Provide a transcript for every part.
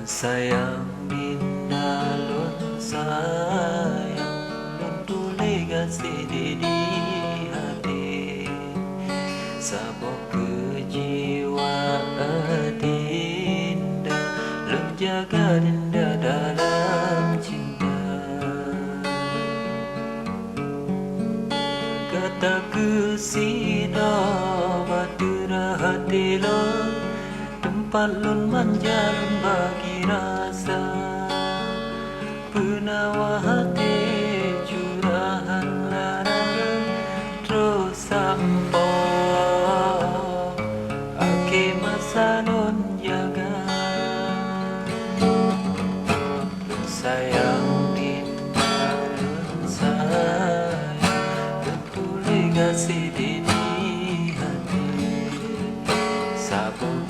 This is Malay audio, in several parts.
Sayang minalon sayang lon tuloy kasih di hati sabok kejiwaan dinda lon jaga dinda dalam cinta kata kesida batera hati lon tempat lon manja lon bagi rasa penawa hati curahan larang terus sampo ake masa lon jaga sayang dinda lon sayang betulih kasih di hati sabun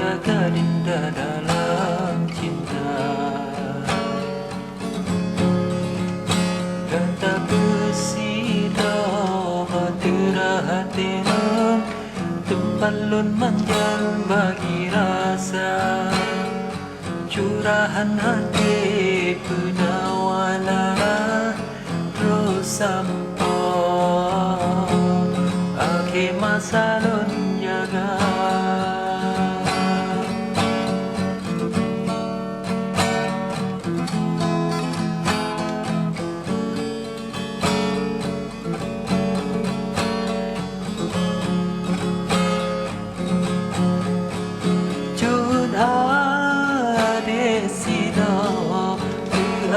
jaga dinda dalam cinta kata kesida batera hati lon tempat lon manjal bagi rasa curahan hati penawa lara terus sampo akhir masa lon jaga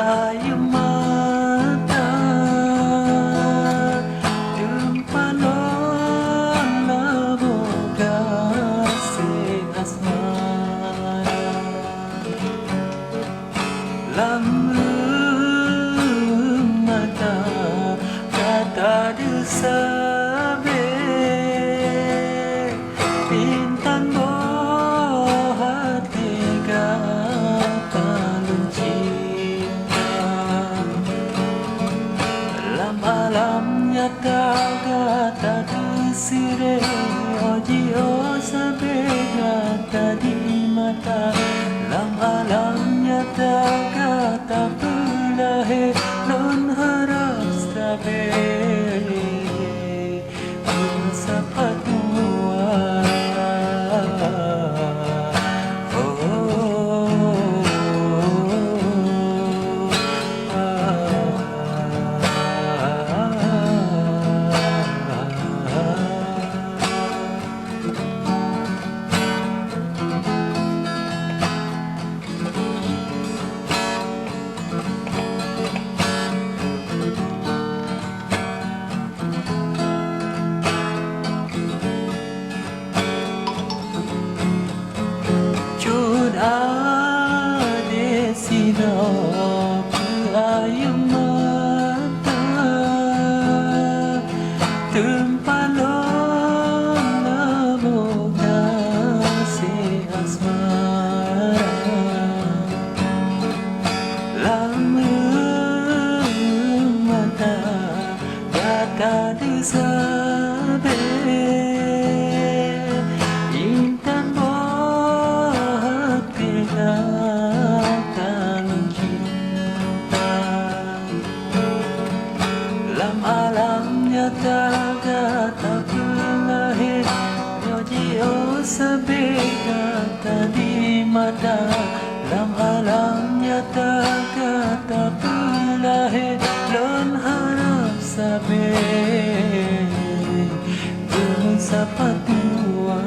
ayu mata tempalon labo kasih asmara lam mata kata desabe intan boh hati kata lunci alam nyata kata kesire oji o sabe kata di mata lam alam nyata kata belahe non harap sabe sapatua ade sida ayu mata tempalon labo kasih asmara lama mata kata desabe alam nyata kata pelahir Yoji sabe kata di mata lam alam nyata kata pelahir lon harap sabe sapatua